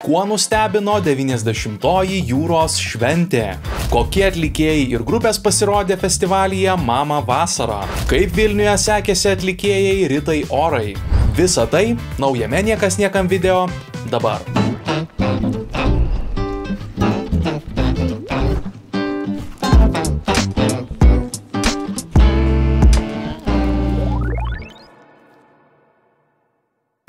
Kuo nustebino 90-oji jūros šventė? Kokie atlikėjai ir grupės pasirodė festivalyje Mama Vasara? Kaip Vilniuje sekėsi atlikėjai Ritai Orai? Visa tai naujame Niekas niekam video dabar.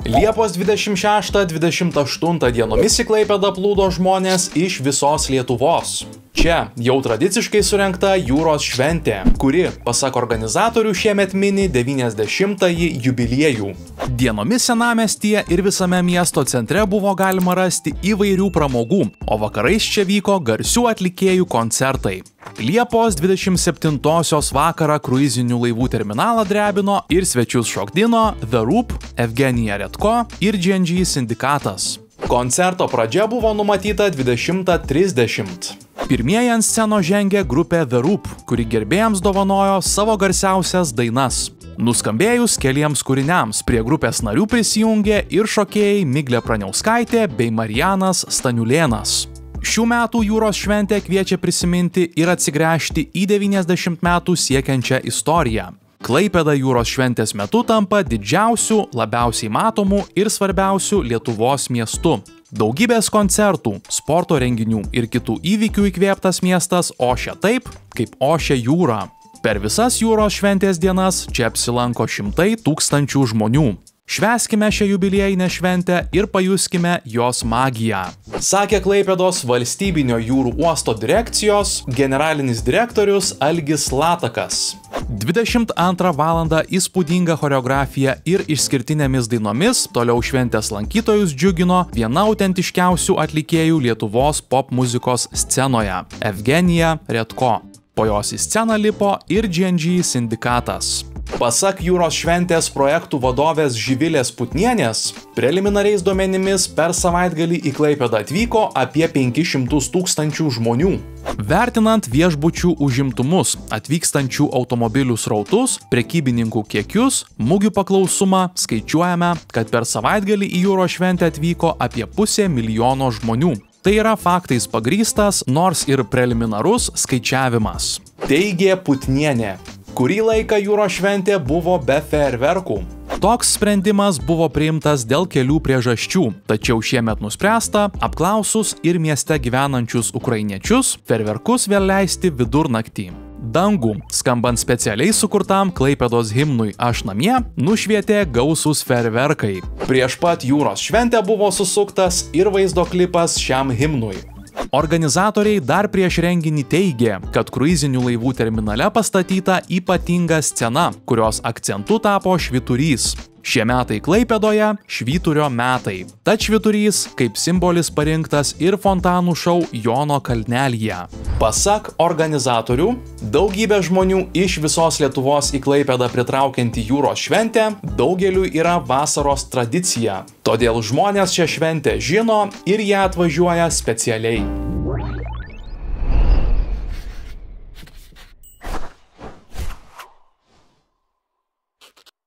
Liepos 26-28 dienomis į Klaipėdą plūdo žmonės iš visos Lietuvos. Čia jau tradiciškai surengta jūros šventė, kuri, pasak organizatorių, šiemet mini 90-ąjį jubiliejų. Dienomis senamiestyje ir visame miesto centre buvo galima rasti įvairių pramogų, o vakarais čia vyko garsių atlikėjų koncertai. Liepos 27-osios vakarą kruizinių laivų terminalą drebino ir svečius šokdino The Roop, Evgenija Redko ir G&G Sindikatas. Koncerto pradžia buvo numatyta 20:30. Pirmieji ant scenos žengė grupė The Roop, kuri gerbėjams dovanojo savo garsiausias dainas. Nuskambėjus keliems kūriniams prie grupės narių prisijungė ir šokėjai Miglė Praniauskaitė bei Marijanas Staniulėnas. Šių metų jūros šventė kviečia prisiminti ir atsigręžti į 90 metų siekiančią istoriją. Klaipėda jūros šventės metu tampa didžiausiu, labiausiai matomu ir svarbiausiu Lietuvos miestu. Daugybės koncertų, sporto renginių ir kitų įvykių įkvėptas miestas ošia taip, kaip ošia jūra. Per visas jūros šventės dienas čia apsilanko šimtai tūkstančių žmonių. Švęskime šią jubiliejinę šventę ir pajuskime jos magiją, sakė Klaipėdos valstybinio jūrų uosto direkcijos generalinis direktorius Algis Latakas. 22 valandą įspūdinga choreografija ir išskirtinėmis dainomis toliau šventės lankytojus džiugino viena autentiškiausių atlikėjų Lietuvos pop muzikos scenoje – Evgenija Redko. Po jos į sceną lipo ir G&G Sindikatas. Pasak jūros šventės projektų vadovės Živilės Putnienės, preliminariais duomenimis per savaitgalį į Klaipėdą atvyko apie 500 tūkstančių žmonių. Vertinant viešbučių užimtumus, atvykstančių automobilių srautus, prekybininkų kiekius, mugių paklausumą, skaičiuojame, kad per savaitgalį į jūros šventę atvyko apie 500 000 žmonių. Tai yra faktais pagrįstas, nors ir preliminarus skaičiavimas. Teigė Putnienė. Kurį laiką jūros šventė buvo be fejerverkų. Toks sprendimas buvo priimtas dėl kelių priežasčių, tačiau šiemet nuspręsta, apklausus ir mieste gyvenančius ukrainiečius, fejerverkus vėl leisti vidurnaktį. Dangų, skambant specialiai sukurtam Klaipėdos himnui Aš namie, nušvietė gausūs fejerverkai. Prieš pat jūros šventę buvo susuktas ir vaizdo klipas šiam himnui. Organizatoriai dar prieš renginį teigė, kad kruizinių laivų terminale pastatyta ypatinga scena, kurios akcentu tapo švyturys. Šie metai Klaipėdoje – švyturio metai. Tad švyturys kaip simbolis parinktas ir fontanų šou Jono kalnelyje. Pasak organizatorių, daugybė žmonių iš visos Lietuvos į Klaipėdą pritraukianti jūros šventė daugeliu yra vasaros tradicija. Todėl žmonės šią šventę žino ir ją atvažiuoja specialiai.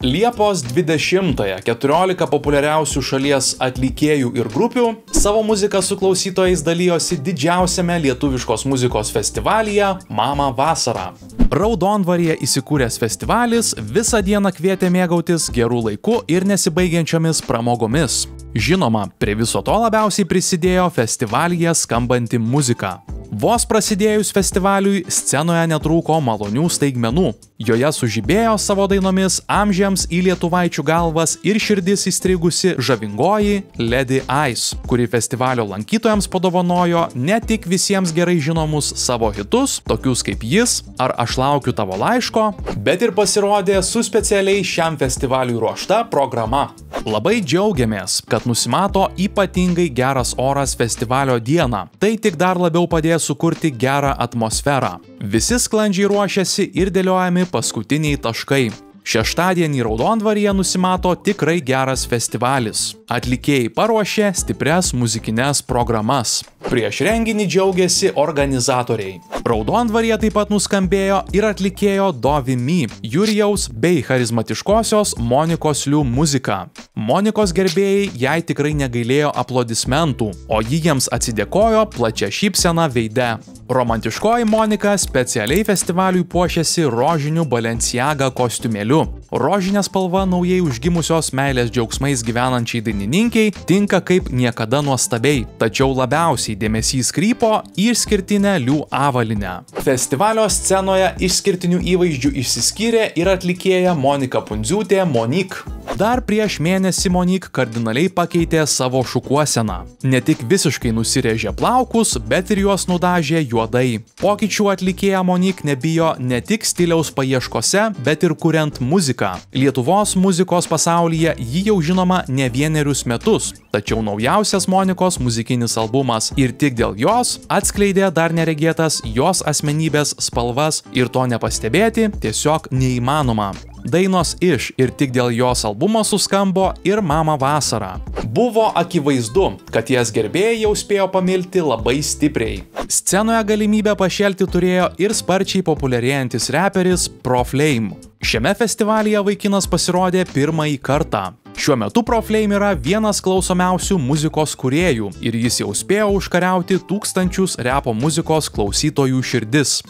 Liepos 20-ąją 14 populiariausių šalies atlikėjų ir grupių savo muziką su klausytojais dalijosi didžiausiame lietuviškos muzikos festivalyje Mama Vasara. Raudondvaryje įsikūręs festivalis visą dieną kvietė mėgautis gerų laiku ir nesibaigiančiomis pramogomis. Žinoma, prie viso to labiausiai prisidėjo festivalyje skambanti muzika. Vos prasidėjus festivaliui, scenoje netrūko malonių staigmenų. Joje sužibėjo savo dainomis amžiams į lietuvaičių galvas ir širdis įstrigusi žavingoji Lady Ice, kuri festivalio lankytojams padovanojo ne tik visiems gerai žinomus savo hitus, tokius kaip Jis ar Aš laukiu tavo laiško, bet ir pasirodė su specialiai šiam festivaliui ruošta programa. Labai džiaugiamės, kad nusimato ypatingai geras oras festivalio dieną. Tai tik dar labiau padės sukurti gerą atmosferą. Visi sklandžiai ruošiasi ir dėliojami paskutiniai taškai. Šeštadienį Raudondvaryje nusimato tikrai geras festivalis. Atlikėjai paruošė stiprias muzikines programas. Prieš renginį džiaugiasi organizatoriai. Raudondvaryje taip pat nuskambėjo ir atlikėjo Dovimi, Jurijaus bei charizmatiškosios Monikos Liu muzika. Monikos gerbėjai jai tikrai negailėjo aplodismentų, o ji jiems atsidėkojo plačia šypsena veide. Romantiškoji Monika specialiai festivaliui puošėsi rožiniu Balenciaga kostiumėliu. Rožinė spalva naujai užgimusios meilės džiaugsmais gyvenančiai dainininkiai tinka kaip niekada nuostabiai, tačiau labiausiai dėmesys krypo į išskirtinę Liu avalinę. Festivalio scenoje išskirtinių įvaizdžių išsiskyrė ir atlikėja Monika Pundziūtė Monique. Dar prieš mėnesį Monique kardinaliai pakeitė savo šukuoseną. Ne tik visiškai nusirėžė plaukus, bet ir juos nudažė juodai. Pokyčių atlikėja Monique nebijo ne tik stiliaus paieškose, bet ir kuriant muziką. Lietuvos muzikos pasaulyje ji jau žinoma ne vienerius metus, tačiau naujausias Monikos muzikinis albumas ir tik dėl jos atskleidė dar neregėtas jos asmenybės spalvas ir to nepastebėti tiesiog neįmanoma. Dainos iš ir tik dėl jos albumo suskambo ir Mama vasara. Buvo akivaizdu, kad jas gerbėjai jau spėjo pamilti labai stipriai. Scenoje galimybę pašelti turėjo ir sparčiai populiarėjantis reperis Proflame. Šiame festivalyje vaikinas pasirodė pirmąjį kartą. Šiuo metu Proflame yra vienas klausomiausių muzikos kūrėjų ir jis jau spėjo užkariauti tūkstančius repo muzikos klausytojų širdis.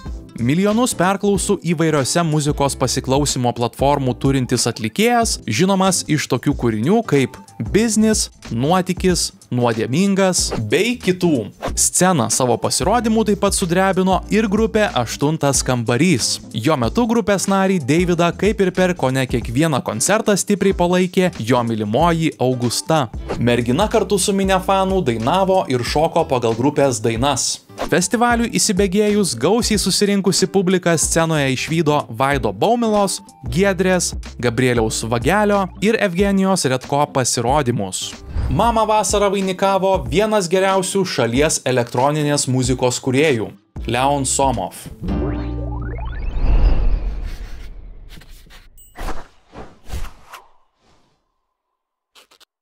Milijonus perklausų įvairiose muzikos pasiklausimo platformų turintis atlikėjas, žinomas iš tokių kūrinių kaip Biznis, Nuotykis, Nuodėmingas bei kitų. Sceną savo pasirodymu taip pat sudrebino ir grupė 8 kambarys. Jo metu grupės narį Davidą kaip ir per kone kiekvieną koncertą stipriai palaikė jo mylimoji Augusta. Mergina kartu su minia fanų dainavo ir šoko pagal grupės dainas. Festivaliui įsibėgėjus gausiai susirinkusi publika scenoje išvydo Vaido Baumilos, Giedrės, Gabrieliaus Vagelio ir Evgenijos Redko pasirodymus. Mama vasarą vainikavo vienas geriausių šalies elektroninės muzikos kūrėjų – Leon Somov.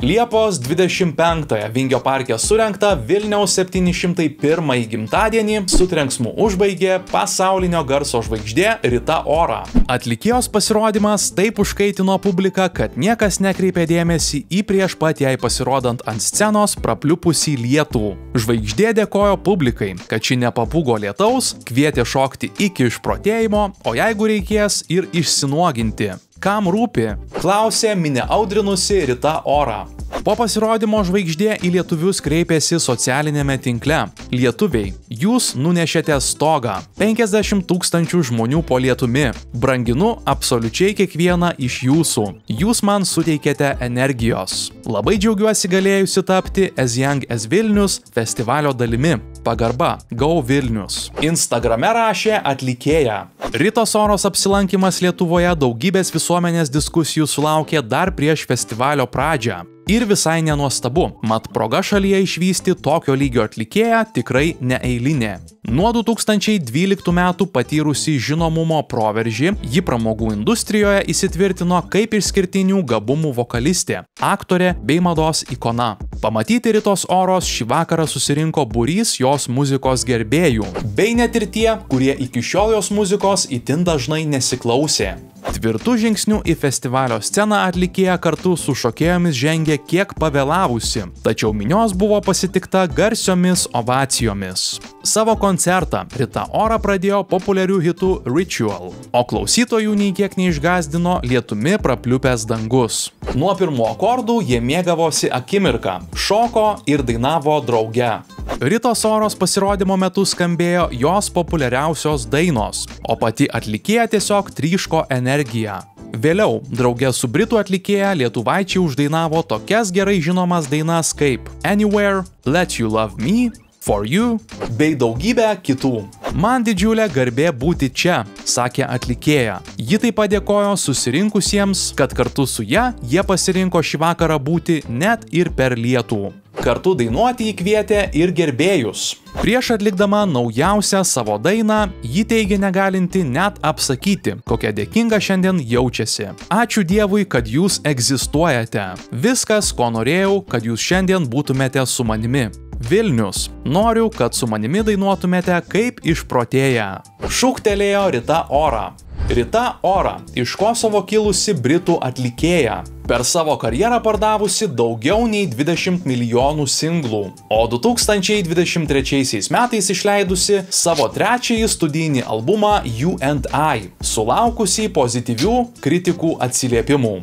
Liepos 25-ąją Vingio parke surengta Vilniaus 701 gimtadienį su trenksmu užbaigė pasaulinio garso žvaigždė Rita Ora. Atlikėjos pasirodymas taip užkaitino publiką, kad niekas nekreipė dėmesį į prieš pat jai pasirodant ant scenos prapliupusį lietų. Žvaigždė dėkojo publikai, kad ši nepabūgo lietaus, kvietė šokti iki išprotėjimo, o jeigu reikės ir išsinuoginti. Kam rūpi? Klausė minia audrinusi Rita Ora. Po pasirodymo žvaigždė į lietuvius kreipėsi socialinėme tinkle. Lietuviai, jūs nunešėte stogą. 50 000 žmonių po lietumi. Branginu absoliučiai kiekvieną iš jūsų. Jūs man suteikėte energijos. Labai džiaugiuosi galėjusi tapti As Young As Vilnius festivalio dalimi. Pagarba, Go Vilnius. Instagrame rašė atlikėja. Ritos Oros apsilankimas Lietuvoje daugybės visuomenės diskusijų sulaukė dar prieš festivalio pradžią. Ir visai nenuostabu, mat proga šalyje išvysti tokio lygio atlikėją tikrai neeilinė. Nuo 2012 metų patyrusi žinomumo proveržį, ji pramogų industrijoje įsitvirtino kaip išskirtinių gabumų vokalistė, aktorė bei mados ikona. Pamatyti Ritos Oros šį vakarą susirinko būrys jos muzikos gerbėjų, bei net ir tie, kurie iki šiol jos muzikos itin dažnai nesiklausė. Tvirtų žingsnių į festivalio sceną atlikėja kartu su šokėjomis žengė kiek pavėlavusi, tačiau minios buvo pasitikta garsiomis ovacijomis. Savo koncertą Rita Ora pradėjo populiarių hitų Ritual, o klausytojų nei kiek neišgąsdino lietumi prapliupęs dangus. Nuo pirmų akordų jie mėgavosi akimirką, šoko ir dainavo drauge. Ritos Oros pasirodymo metu skambėjo jos populiariausios dainos, o pati atlikėja tiesiog tryško energiją. Vėliau, drauge su britų atlikėja lietuvaičiai uždainavo tokias gerai žinomas dainas kaip Anywhere, Let You Love Me, For You bei daugybę kitų. Man didžiulė garbė būti čia, sakė atlikėja. Ji taip pat dėkojo susirinkusiems, kad kartu su ja jie pasirinko šį vakarą būti net ir per lietų. Kartu dainuoti jį kvietė ir gerbėjus. Prieš atlikdama naujausią savo dainą, ji teigė negalinti net apsakyti, kokia dėkinga šiandien jaučiasi. Ačiū Dievui, kad jūs egzistuojate. Viskas, ko norėjau, kad jūs šiandien būtumėte su manimi. Vilnius. Noriu, kad su manimi dainuotumėte kaip išprotėję. Šūktelėjo Rita Ora. Rita Ora iš Kosovo kilusi britų atlikėja. Per savo karjerą pardavusi daugiau nei 20 milijonų singlų, o 2023 metais išleidusi savo trečiąjį studijinį albumą You and I, sulaukusi pozityvių kritikų atsiliepimų.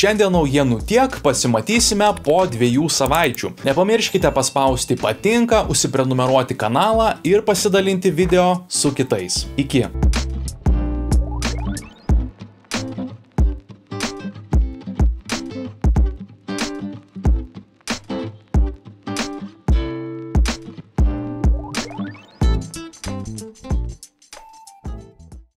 Šiandien naujienų tiek, pasimatysime po 2 savaičių. Nepamirškite paspausti patinka, užsiprenumeruoti kanalą ir pasidalinti video su kitais. Iki.